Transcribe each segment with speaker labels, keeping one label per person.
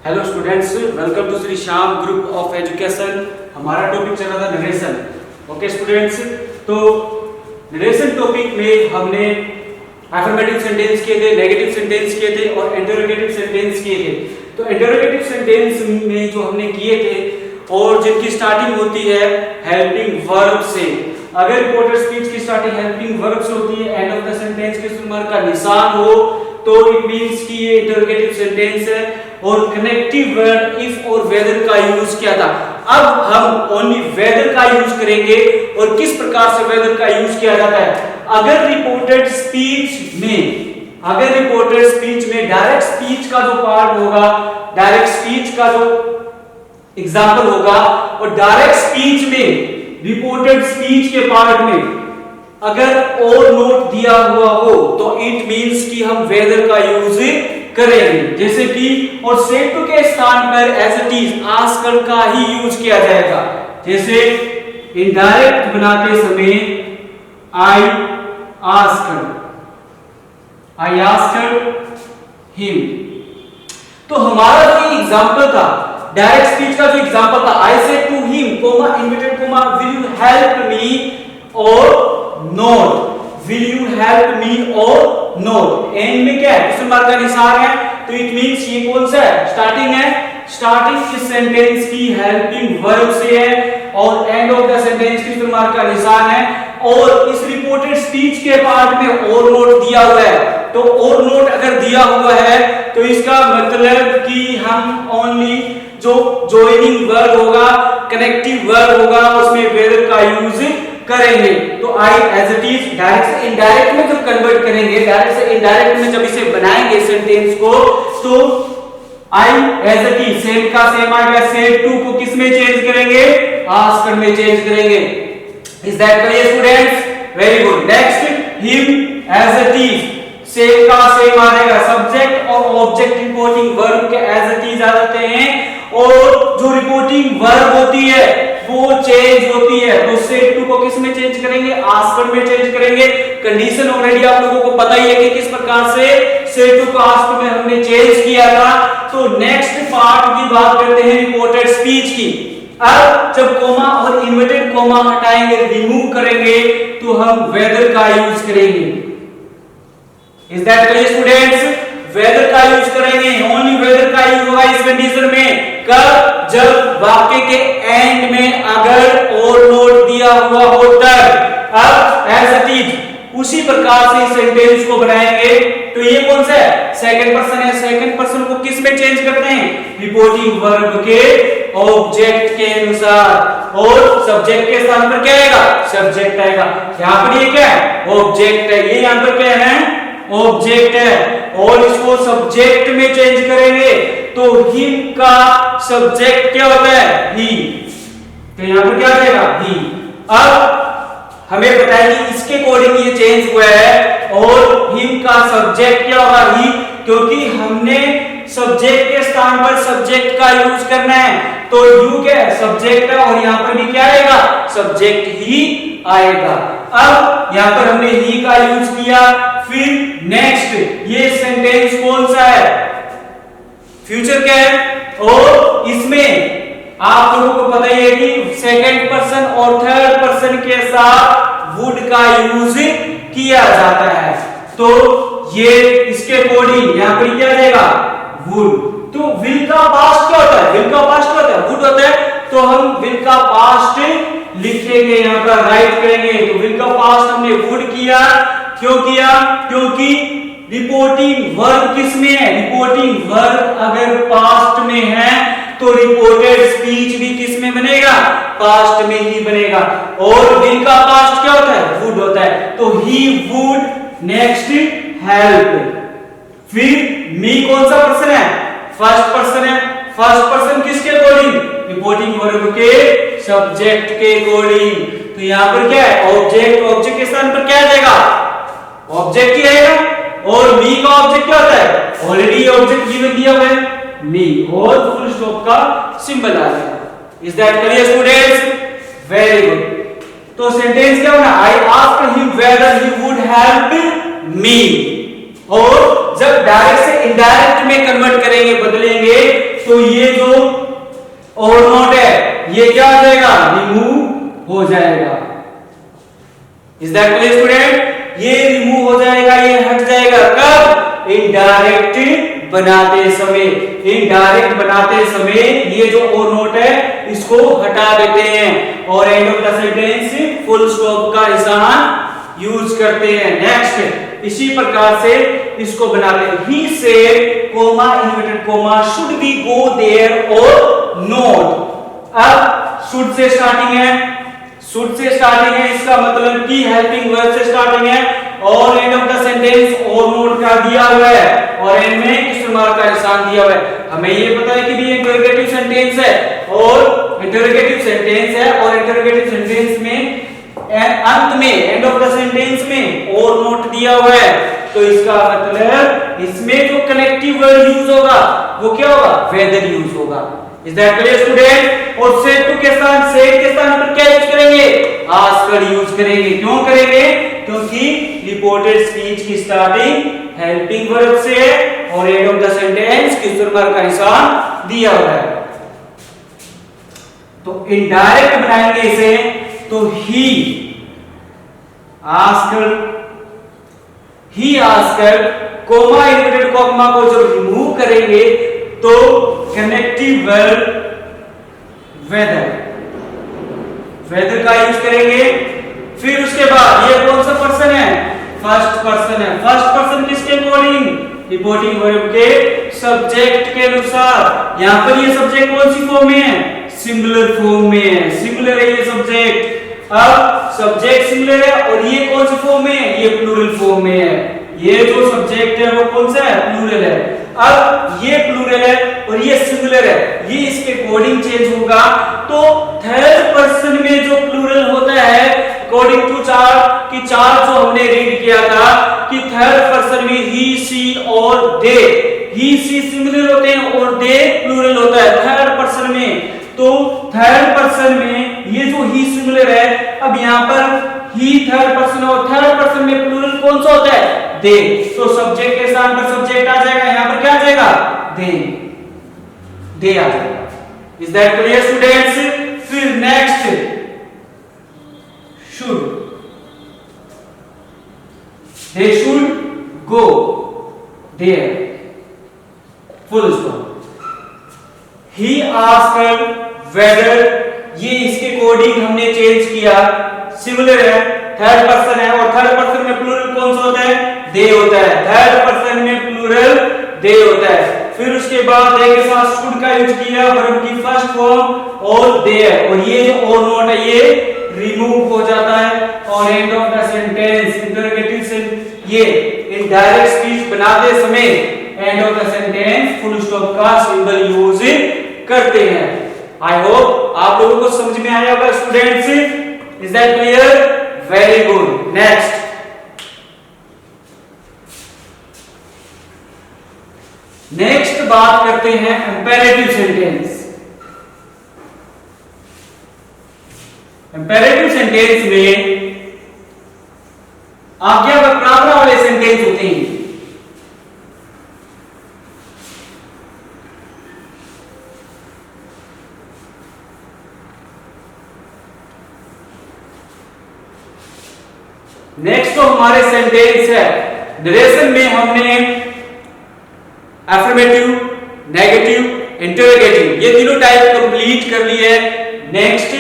Speaker 1: Hello students, welcome to Shri Shyam group of education. हमारा topic चल रहा था नरेशन। ओके स्टूडेंट्स, तो नरेशन टॉपिक में हमने अफर्मेटिव सेंटेंस किए थे, नेगेटिव सेंटेंस किए थे और इंटरोगेटिव सेंटेंस किए थे। तो इंटरोगेटिव सेंटेंस में जो हमने किए थे और जिनकी स्टार्टिंग होती है हेल्पिंग वर्ब से, अगर रिपोर्टेड स्पीच की स्टार्टिंग हेल्पिंग वर्ब से होती है, एंड ऑफ द सेंटेंस के मार्क का निशान हो, तो इट मींस कि ये इंटरोगेटिव सेंटेंस है। और कनेक्टिव वर्ड इफ और वेदर का यूज किया था। अब हम ओनली वेदर का यूज करेंगे और किस प्रकार से वेदर का यूज किया जाता है। अगर रिपोर्टेड स्पीच में डायरेक्ट स्पीच का जो पार्ट होगा, डायरेक्ट स्पीच का जो एग्जाम्पल होगा, और डायरेक्ट स्पीच में रिपोर्टेड स्पीच के पार्ट में अगर और नोट दिया हुआ हो तो इट मींस कि हम वेदर का यूज करेंगे। जैसे कि और सेड टू के स्थान पर एज इट इज आस्कर का ही यूज किया जाएगा। जैसे इनडायरेक्ट बनाते समय आई आस्कर हिम। तो हमारा जो एग्जांपल था, डायरेक्ट स्पीच का जो एग्जांपल था, I said to him comma inverted comma will you help me or not, will you help me or not. And में क्या है, क्वेश्चन मार्क का निशान है, तो इट मींस ये कौन सा है, स्टार्टिंग है। स्टार्टिंग इस सेंटेंस की हेल्पिंग वर्ब से है और एंड ऑफ द सेंटेंस की क्वेश्चन मार्क का निशान है। और इस रिपोर्टेड स्पीच के पार्ट में और नोट दिया हुआ है, तो और नोट अगर दिया हुआ है तो इसका मतलब कि हम ओनली जो जॉइनिंग वर्ब होगा, कनेक्टिव वर्ब होगा, उसमें वेदर का यूज करेंगे। तो I as it is, direct से इनडायरेक्ट में जब कन्वर्ट करेंगे, डायरेक्ट से इनडायरेक्ट में जब इसे बनाएंगे सेंटेंस को, तो I as it is same का सेम आएगा। सेड टू को किस में चेंज करेंगे, आस्कर में चेंज करेंगे। Is that clear students? Very good. Next, him as it is same का सेम आ जाएगा। सब्जेक्ट और ऑब्जेक्ट रिपोर्टिंग वर्ब के एज इट इज आ जाते हैं, और जो रिपोर्टिंग वर्ब होती है वो चेंज होती है, तो सेड टू को किस में चेंज करेंगे, आस्कर में चेंज करेंगे। कंडीशन ऑलरेडी आप लोगों को पता ही है कि किस प्रकार से सेड टू को आस्कर में हमने चेंज किया था। तो नेक्स्ट पार्ट की बात करते हैं रिपोर्टेड स्पीच की। अब जब कोमा और इन्वर्टेड कोमा हटाएंगे, रिमूव करेंगे, तो हम वेदर का यूज करेंगे। Is that clear students? Whether का यूज करेंगे, ओनली वेदर का यूज होगा इस कंडीशन में। कब? जब वाक्य के एंड में अगर और नोट दिया हुआ हो तब। अब एज इट इज उसी प्रकार से इस सेंटेंस को बनाएंगे। तो ये कौन सा है, सेकंड पर्सन है। सेकंड पर्सन को किस में चेंज करते हैं, रिपोर्टिंग वर्ब के ऑब्जेक्ट के अनुसार, और सब्जेक्ट के स्थान पर क्या आएगा, सब्जेक्ट आएगा। यहां पर ये क्या है, ऑब्जेक्ट है। ये यहां पर क्या है, ऑब्जेक्ट है, और इसको सब्जेक्ट में चेंज करेंगे तो हिम का सब्जेक्ट क्या होता है, ही। तो यहां पर क्या आ जाएगा, ही। अब हमें पता है कि इसके अकॉर्डिंग ये चेंज हुआ है, और हिम का सब्जेक्ट क्या होगा, ही, क्योंकि हमने सब्जेक्ट के स्थान पर सब्जेक्ट का यूज करना है। तो यू क्या है, सब्जेक्ट है, और यहां पर भी क्या आएगा, सब्जेक्ट ही आएगा। अब यहां पर हमने ही का यूज किया। फिर नेक्स्ट, ये सेंटेंस कौन सा है, फ्यूचर क्या है, और इसमें आप लोगों को पता ही है कि सेकंड पर्सन और थर्ड पर्सन के साथ वुड का यूज किया जाता है। तो ये इसके अकॉर्डिंग यहां पर क्या जाएगा, वुड। तो विल का पास्ट क्या होता है, विल का पास्ट क्या होता है, वुड होता है। तो हम विल का पास्ट लिखेंगे, यहां पर राइट करेंगे। तो विल का पास्ट हमने वुड किया, क्यों किया, क्योंकि रिपोर्टिंग वर्ब किस में है, रिपोर्टिंग वर्ब अगर पास्ट में है तो रिपोर्टेड स्पीच भी किस में बनेगा, पास्ट में ही बनेगा। और विल का पास्ट क्या होता है, वुड होता है। तो ही वुड, नेक्स्ट हेल्प। फिर मी कौन सा पर्सन है, फर्स्ट पर्सन है। फर्स्ट पर्सन किसके अकॉर्डिंग, रिपोर्टिंग वर्ब के सब्जेक्ट के अकॉर्डिंग। तो यहां पर क्या है, ऑब्जेक्ट, ऑब्जेक्ट के स्थान पर क्या आ जाएगा, ऑब्जेक्ट ही आएगा। और मी का ऑब्जेक्ट क्या होता है, ऑलरेडी ऑब्जेक्ट गिवन दिया हुआ है, मी, और फुल स्टॉप का सिंबल आ जाएगा। Is that clear students? Very good. तो सेंटेंस क्या होगा, I asked him weather he would help me. और जब डायरेक्ट से इनडायरेक्ट में कन्वर्ट करेंगे, बदलेंगे, तो दैट क्लियर स्टूडेंट? ये रिमूव हो जाएगा, ये हट जाएगा कब? इनडायरेक्ट बनाते समय। इनडायरेक्ट बनाते समय ये जो और नोट है इसको हटा देते हैं और end of the sentence full stop का निशान यूज करते हैं। नेक्स्ट इसी प्रकार से इसको बनाते हैं। He said comma inverted comma should be go there और नॉट। अब शुड से स्टार्टिंग है, शुड से स्टार्टिंग है, इसका मतलब कि हेल्पिंग वर्ब से स्टार्टिंग है और एंड ऑफ द सेंटेंस और नोट का दिया हुआ है और एंड में क्वेश्चन मार्क का निशान दिया हुआ है। हमें ये पता है कि ये इंटरोगेटिव सेंटेंस है और इंटरोगेटिव सेंटेंस है और इंटरोगेटिव सेंटेंस में अंत में एंड ऑफ द सेंटेंस में और नोट दिया हुआ है, तो इसका मतलब इसमें जो कनेक्टिव वर्ड यूज होगा वो क्या होगा? वेदर यूज होगा। Is that clear student? और सेड टू के साथ, सेड के स्थान पर क्या यूज करेंगे? आस्कर यूज करेंगे। क्यों करेंगे? क्योंकि रिपोर्टेड स्पीच की स्टार्टिंग हेल्पिंग वर्ब से है और end of the sentence question mark का निशान दिया हुआ है। तो इनडायरेक्ट बनाएंगे इसे, तो ही आस्कर कोमा इन्वर्टेड कोमा को जब रिमूव करेंगे तो कनेक्टिव वर्ब वेदर का यूज करेंगे। फिर उसके बाद ये कौन सा पर्सन है? फर्स्ट पर्सन है। फर्स्ट पर्सन किसके अकॉर्डिंग? रिपोर्टिंग वर्ब के सब्जेक्ट के अनुसार। यहां पर ये सब्जेक्ट कौन सी फॉर्म में है? सिंगुलर फॉर्म में है। सिंगुलर है ये सब्जेक्ट। अब सब्जेक्ट सिंगुलर है और ये कौन सी फॉर्म में है? ये प्लूरल फॉर्म में है। ये जो सब्जेक्ट है वो कौन सा है? प्लूरल है। अब ये प्लूरल है और ये सिंगुलर है, ये इसके अकॉर्डिंग चेंज होगा। तो थर्ड पर्सन में जो प्लूरल होता है अकॉर्डिंग टू चार की चार जो हमने रीड किया था कि थर्ड पर्सन में ही, सी और दे, ही सी सिंगुलर होते हैं और दे प्लूरल होता है थर्ड पर्सन में। तो थर्ड पर्सन में ये जो ही सिंगुलर है, अब यहाँ पर ही थर्ड पर्सन और थर्ड पर्सन में प्लूरल कौन सा होता है? दे। तो सब्जेक्ट के स्थान पर सब्जेक्ट आ जाएगा, यहाँ पर क्या आ जाएगा? दे आ जाएगा। Is that clear students? फिर next should, they should go there, full stop. He asked whether, ये इसके अकॉर्डिंग हमने चेंज किया, सिंगुलर है, थर्ड पर्सन है और थर्ड पर्सन में प्लूरल कौन सा होता है? दे होता है। थर्ड पर्सन में प्लूरल दे होता है। फिर उसके बाद दे के साथ शुड का यूज किया, वर्ब की फर्स्ट फॉर्म और दे है और ये जो और नोट है ये रिमूव हो जाता है और end of the sentence interrogative से ये इनडायरेक्ट स्पीच बनाते समय end of the sentence full stop का सिंबल यूज करते हैं। आई होप आप लोगों को समझ में आया होगा students. Is that clear? Very good. Next बात करते हैं इंपेरेटिव सेंटेंस। इंपेरेटिव सेंटेंस में आज्ञा व प्रार्थना वाले सेंटेंस होते हैं। नेक्स्ट तो हमारे सेंटेंस है नरेशन में हमने एफर्मेटिव, नेगेटिव, इंटरोगेटिव ये तीनों टाइप कंप्लीट कर लिए है। नेक्स्ट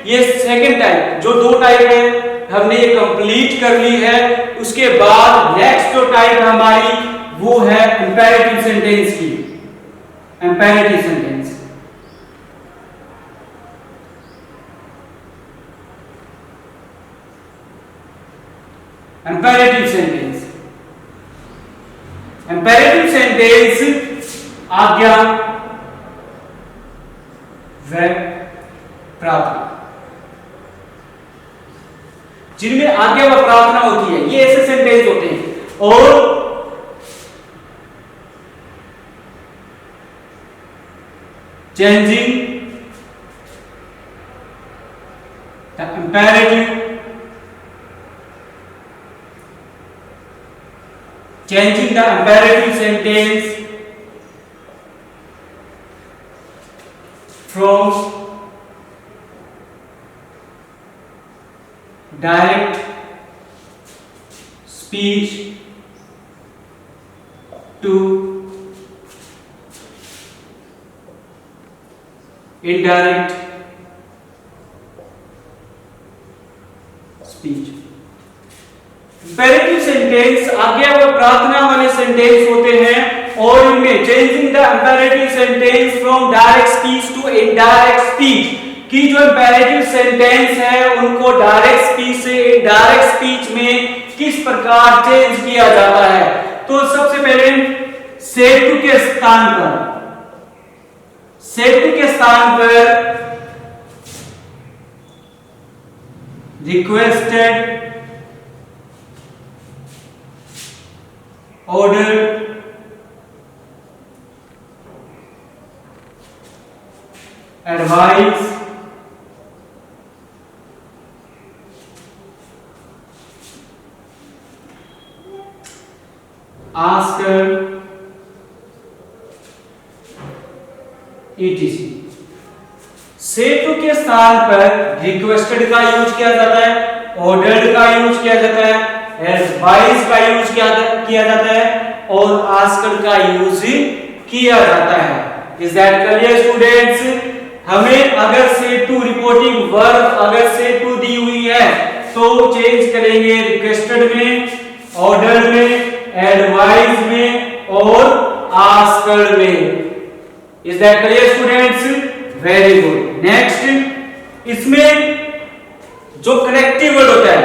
Speaker 1: ये सेकंड टाइप जो दो टाइप है हमने ये कंप्लीट कर ली है। उसके बाद नेक्स्ट जो टाइप हमारी वो है इंपेरेटिव सेंटेंस की। Imperative sentence imperative sentence imperative sentence आज्ञा व प्रार्थना, जिनमें आज्ञा व प्रार्थना होती है ये ऐसे सेंटेंस होते हैं। और changing the imperative, changing the imperative sentence from direct speech to indirect speech। Imperative sentence आज्ञा व प्रार्थना वाले सेंटेंस होते हैं और इनमें changing the imperative sentence from direct speech to indirect speech की जो इंपेरेटिव सेंटेंस है उनको डायरेक्ट स्पीच से इनडायरेक्ट स्पीच में किस प्रकार चेंज किया जाता है। तो सबसे पहले सेतु के स्थान पर requested, ordered, advise, ask, etc। सेतु के स्थान पर रिक्वेस्टेड का यूज किया जाता है, ऑर्डर्ड का यूज किया जाता है, एडवाइस का यूज किया जाता है और आस्क्ड का यूज किया जाता है। Is that clear students? हमें अगर सेतु रिपोर्टिंग वर्ब अगर सेतु दी हुई है तो चेंज करेंगे रिक्वेस्टेड में, ऑर्डर्ड में, एडवाइस में और आस्क्ड में। Is that clear students? Very good. Next, इसमें जो कनेक्टिव वर्ड होता है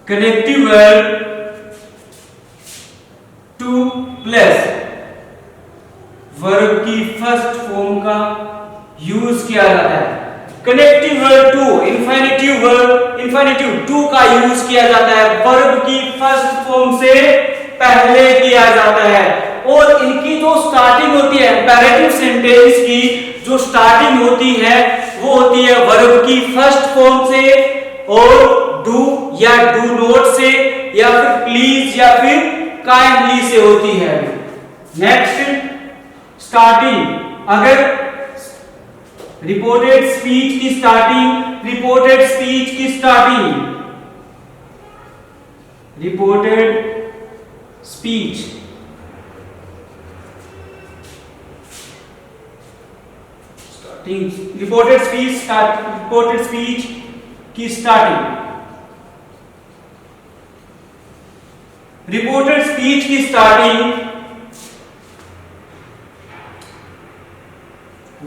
Speaker 1: connective word to plus verb की फर्स्ट फॉर्म का यूज किया जाता है। Connective word to, infinitive to का यूज किया जाता है वर्ब की फर्स्ट फॉर्म से पहले किया जाता है और इनकी जो स्टार्टिंग होती है इंपेरेटिव सेंटेंस की जो स्टार्टिंग होती है वो होती है वर्ब की फर्स्ट फॉर्म से और डू या डू नॉट से या फिर प्लीज या फिर काइंडली से होती है। नेक्स्ट, स्टार्टिंग, अगर रिपोर्टेड स्पीच की स्टार्टिंग रिपोर्टेड स्पीच की स्टार्टिंग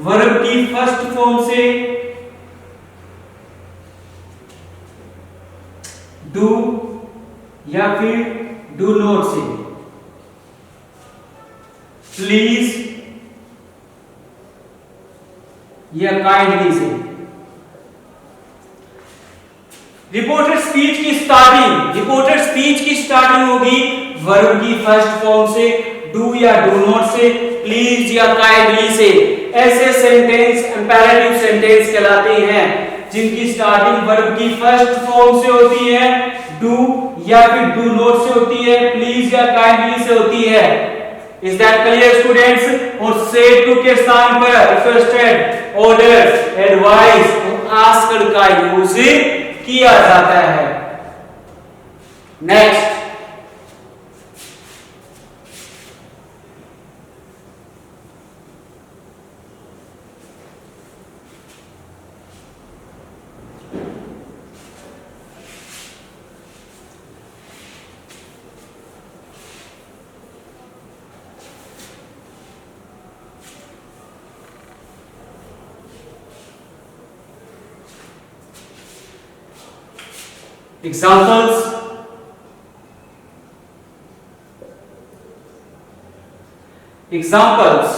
Speaker 1: वर्ब की फर्स्ट फॉर्म से डू या फिर डू नॉट से, प्लीज या काइंडली से। रिपोर्टेड स्पीच की स्टार्टिंग होगी वर्ब की फर्स्ट फॉर्म से डू या डू नॉट से, प्लीज या काइंडली से। ऐसे सेंटेंस इंपेरेटिव सेंटेंस कहलाते हैं जिनकी स्टार्टिंग वर्ब की फर्स्ट फॉर्म से होती है, डू या फिर डू नॉट से होती है, प्लीज या काइंडली से होती है। Is that clear students? और से टू के स्थान पर रिक्वेस्टेड, ऑर्डर, एडवाइस और आस्क्ड का यूज किया जाता है। Next, examples,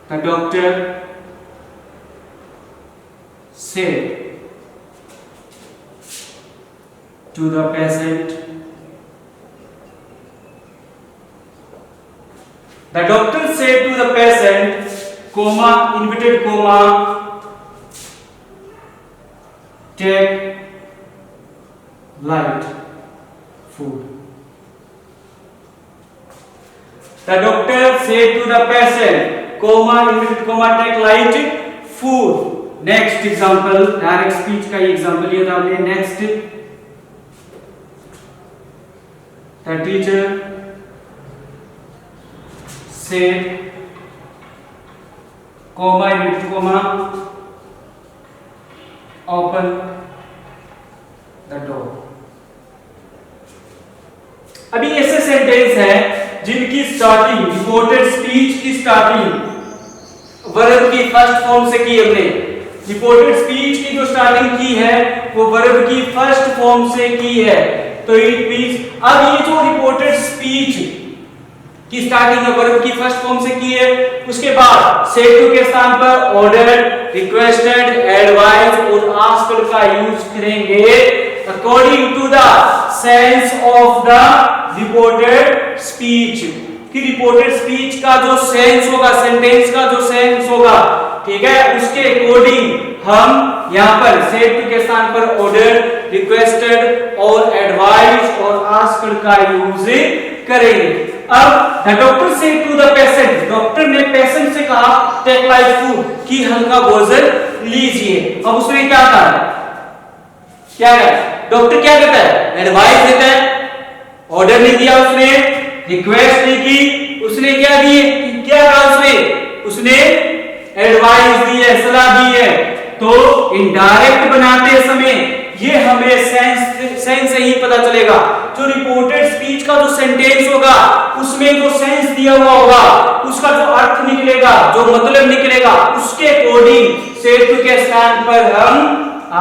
Speaker 1: the doctor said to the patient, the doctor said to the patient, comma, inverted comma, take light food। The doctor said to the patient, comma inverted comma take light food. Next example, direct speech का example लिया था हमने. Next, the teacher said comma inverted comma open the door. अभी ऐसे sentence है जिनकी starting reported speech की starting verb की फर्स्ट फॉर्म से की हमने. रिपोर्टेड स्पीच की जो स्टार्टिंग की है वो वर्ब की फर्स्ट फॉर्म से की है. तो इट मींस अब ये जो रिपोर्टेड स्पीच की स्टार्टिंग है वर्ब की फर्स्ट फॉर्म से की है, उसके बाद सेड टू के स्थान पर ऑर्डर, रिक्वेस्टेड, एडवाइज और आस्क्ड का यूज करेंगे according to the sense of the reported speech. कि रिपोर्टेड स्पीच का जो सेंस होगा, सेंटेंस का जो सेंस होगा, ठीक है, उसके अकॉर्डिंग हम यहां पर सेड टू के स्थान पर ऑर्डर, रिक्वेस्टेड और एडवाइज और आस्क्ड का यूज करेंगे. अब the doctor said to the patient, doctor ने पेशेंट से कहा टेक लाइट फूड, कि हल्का भोजन लीजिए. अब उसने क्या कहा, क्या है, डॉक्टर क्या कहता है, एडवाइस देता है. ऑर्डर नहीं दिया उसने, रिक्वेस्ट नहीं की, उसने क्या दी, क्या कहा उसने एडवाइस दी है, सलाह दी है. तो इनडायरेक्ट बनाते समय ये हमें सेंस से ही पता चलेगा. जो रिपोर्टेड स्पीच का जो सेंटेंस होगा उसमें जो सेंस दिया हुआ होगा, उसका जो अर्थ निकलेगा, जो मतलब निकलेगा, उसके अकॉर्डिंग सेड टू के स्थान पर हम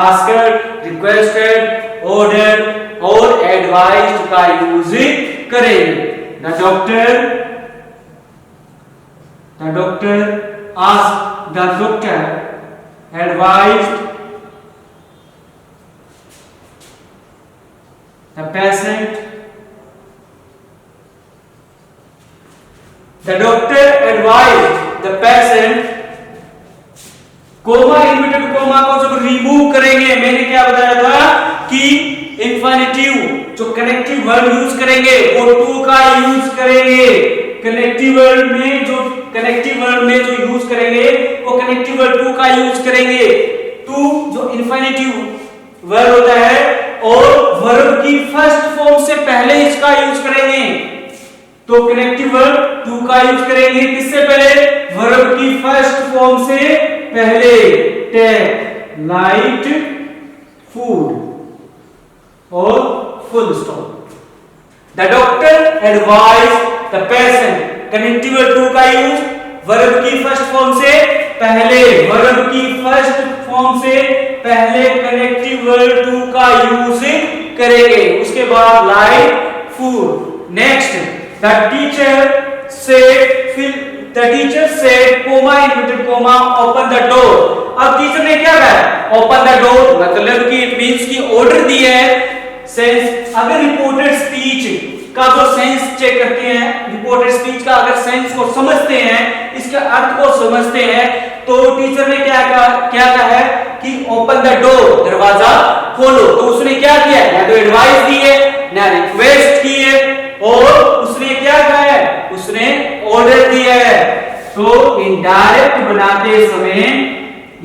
Speaker 1: आस्क्ड, रिक्वेस्टेड, ऑर्डर और एडवाइज्ड का यूज करेंगे. The doctor asked, the doctor advised the patient. The doctor advised the patient. Coma inverted coma को जब रिमूव करेंगे, मैंने क्या बताया था कि इंफिनिटिव जो कनेक्टिव वर्ड यूज करेंगे वो टू का यूज करेंगे. कनेक्टिव वर्ड में जो यूज करेंगे वो कनेक्टिव वर्ड टू का यूज करेंगे. टू जो इंफिनिटिव वर्ड होता है और वर्ब की फर्स्ट फॉर्म से पहले इसका यूज करेंगे. तो कनेक्टिव वर्ड टू का यूज करेंगे किससे पहले, वर्ब की फर्स्ट फॉर्म से पहले. टेक लाइट फूड और full stop. The doctor advise the patient, connective word to का यूज वर्ब की फर्स्ट फॉर्म से पहले, वर्ब की फर्स्ट फॉर्म से पहले कनेक्टिव वर्ड टू का यूज करेंगे. उसके बाद light food. Next, the teacher said comma inverted comma open the door. अब टीचर ने क्या कहा, ओपन द डोर, मतलब कि इट मींस की ऑर्डर दिया है. सेंस, अगर रिपोर्टेड स्पीच का जो सेंस चेक करते हैं, रिपोर्टेड स्पीच का अगर सेंस को समझते हैं, इसके अर्थ को समझते हैं, तो टीचर ने क्या कहा है कि ओपन द डोर, दरवाजा खोलो. तो उसने क्या किया, या तो एडवाइस दी है, ना रिक्वेस्ट की है, और उसने क्या कहा है, उसने ऑर्डर दिया है. तो इनडायरेक्ट बनाते समय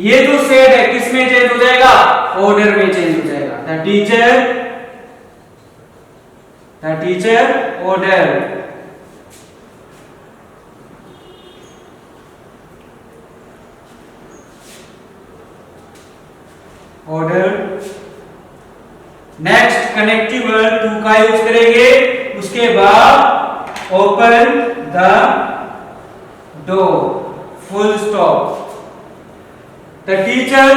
Speaker 1: ये जो सेड है किसमें चेंज हो जाएगा, ऑर्डर में चेंज हो जाएगा. The teacher order. Order. Next connective word to का यूज करेंगे. उसके बाद open the door, full stop. The teacher